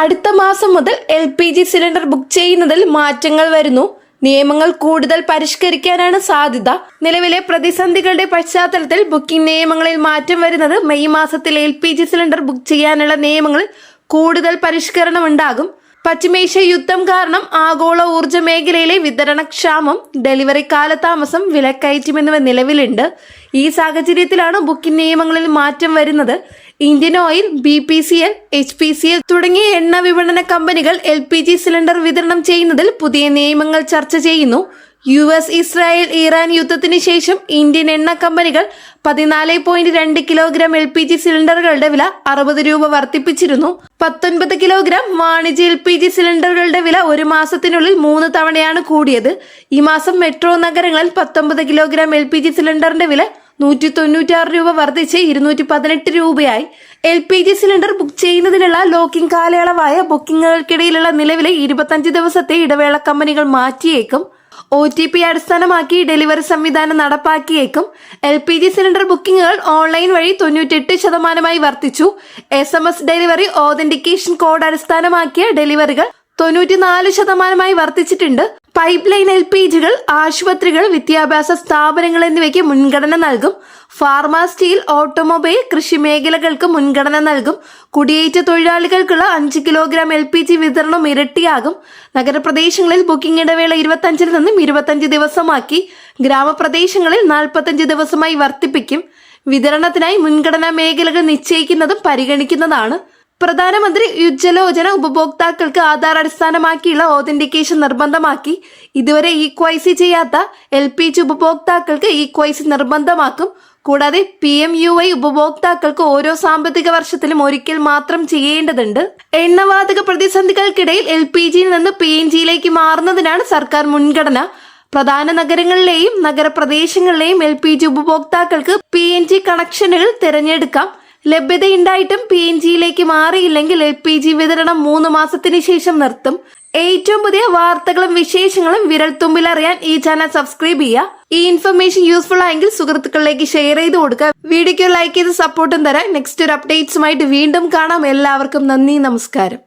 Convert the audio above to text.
അടുത്ത മാസം മുതൽ LPG സിലിണ്ടർ ബുക്ക് ചെയ്യുന്നതിൽ മാറ്റങ്ങൾ വരുന്നു. നിയമങ്ങൾ കൂടുതൽ പരിഷ്കരിക്കാനാണ് സാധ്യത. നിലവിലെ പ്രതിസന്ധികളുടെ പശ്ചാത്തലത്തിൽ ബുക്കിംഗ് നിയമങ്ങളിൽ മാറ്റം വരുന്നത് മെയ് മാസത്തിൽ LPG സിലിണ്ടർ ബുക്ക് ചെയ്യാനുള്ള നിയമങ്ങളിൽ കൂടുതൽ പരിഷ്കരണം ഉണ്ടാകും. പശ്ചിമേഷ്യ യുദ്ധം കാരണം ആഗോള ഊർജ്ജ മേഖലയിലെ വിതരണക്ഷാമം, ഡെലിവറി കാലതാമസം, വിലക്കയറ്റം എന്നിവ നിലവിലുണ്ട്. ഈ സാഹചര്യത്തിലാണ് ബുക്കിംഗ് നിയമങ്ങളിൽ മാറ്റം വരുന്നത്. ഇന്ത്യൻ ഓയിൽ, BPCL, HPCL തുടങ്ങിയ എണ്ണ വിപണന കമ്പനികൾ LPG സിലിണ്ടർ വിതരണം ചെയ്യുന്നതിൽ പുതിയ നിയമങ്ങൾ ചർച്ച ചെയ്യുന്നു. US, ഇസ്രായേൽ, ഇറാൻ യുദ്ധത്തിന് ശേഷം ഇന്ത്യൻ എണ്ണ കമ്പനികൾ 14.2 കിലോഗ്രാം LPG സിലിണ്ടറുകളുടെ വില 60 രൂപ വർദ്ധിപ്പിച്ചിരുന്നു. 19 കിലോഗ്രാം വാണിജ്യ LPG സിലിണ്ടറുകളുടെ വില ഒരു മാസത്തിനുള്ളിൽ 3 തവണയാണ് കൂടിയത്. ഈ മാസം മെട്രോ നഗരങ്ങളിൽ 19 കിലോഗ്രാം LPG സിലിണ്ടറിന്റെ വില 196 രൂപ വർദ്ധിച്ച് 218 രൂപയായി. LPG സിലിണ്ടർ ബുക്ക് ചെയ്യുന്നതിനുള്ള ലോക്കിംഗ് കാലയളവായ ബുക്കിങ്ങുകൾക്കിടയിലുള്ള നിലവിലെ 25 ദിവസത്തെ ഇടവേള കമ്പനികൾ മാറ്റിയേക്കും. OTP അടിസ്ഥാനമാക്കി ഡെലിവറി സംവിധാനം നടപ്പാക്കിയേക്കും. LPG സിലിണ്ടർ ബുക്കിംഗുകൾ ഓൺലൈൻ വഴി 98% വർദ്ധിച്ചു. SMS ഡെലിവറി ഓതന്റിക്കേഷൻ കോഡ് അടിസ്ഥാനമാക്കിയ ഡെലിവറികൾ 94% വർദ്ധിച്ചിട്ടുണ്ട്. പൈപ്പ് ലൈൻ LPGകൾ ആശുപത്രികൾ, വിദ്യാഭ്യാസ സ്ഥാപനങ്ങൾ എന്നിവയ്ക്ക് മുൻഗണന നൽകും. ഫാർമ, സ്റ്റീൽ, ഓട്ടോമൊബൈൽ, കൃഷി മേഖലകൾക്ക് മുൻഗണന നൽകും. കുടിയേറ്റ തൊഴിലാളികൾക്കുള്ള 5 കിലോഗ്രാം LPG വിതരണം ഇരട്ടിയാകും. നഗരപ്രദേശങ്ങളിൽ ബുക്കിംഗ് ഇടവേള 25 നിന്നും 25 ദിവസമാക്കി. ഗ്രാമപ്രദേശങ്ങളിൽ 45 ദിവസമായി വർദ്ധിപ്പിക്കും. വിതരണത്തിനായി മുൻഗണനാ മേഖലകൾ നിശ്ചയിക്കുന്നതും പരിഗണിക്കുന്നതാണ്. പ്രധാനമന്ത്രി ഉജ്ജ്വല ഉപഭോക്താക്കൾക്ക് ആധാർ അടിസ്ഥാനമാക്കിയുള്ള ഓതന്റിക്കേഷൻ നിർബന്ധമാക്കി. ഇതുവരെ EKYC ചെയ്യാത്ത LPG ഉപഭോക്താക്കൾക്ക് EKYC നിർബന്ധമാക്കും. കൂടാതെ PMUY ഉപഭോക്താക്കൾക്ക് ഓരോ സാമ്പത്തിക വർഷത്തിലും ഒരിക്കൽ മാത്രം ചെയ്യേണ്ടതുണ്ട്. എണ്ണവാതക പ്രതിസന്ധികൾക്കിടയിൽ LPGയിൽ നിന്ന് PNGയിലേക്ക് മാറുന്നതിനാണ് സർക്കാർ മുൻഗണന. പ്രധാന നഗരങ്ങളിലെയും നഗരപ്രദേശങ്ങളിലെയും LPG ഉപഭോക്താക്കൾക്ക് PNG കണക്ഷനുകൾ തിരഞ്ഞെടുക്കാം. ലഭ്യതയുണ്ടായിട്ടും PNGയിലേക്ക് മാറിയില്ലെങ്കിൽ LPG വിതരണം 3 മാസത്തിന് ശേഷം നിർത്തും. ഏറ്റവും പുതിയ വാർത്തകളും വിശേഷങ്ങളും വിരൽത്തുമ്പിൽ അറിയാൻ ഈ ചാനൽ സബ്സ്ക്രൈബ് ചെയ്യുക. ഈ ഇൻഫർമേഷൻ യൂസ്ഫുൾ ആയെങ്കിൽ സുഹൃത്തുക്കളിലേക്ക് ഷെയർ ചെയ്ത് കൊടുക്കുക. വീഡിയോയ്ക്ക് ലൈക്ക് ചെയ്ത് സപ്പോർട്ടും തരാം. നെക്സ്റ്റ് ഒരു അപ്ഡേറ്റ്സുമായിട്ട് വീണ്ടും കാണാം. എല്ലാവർക്കും നന്ദി, നമസ്കാരം.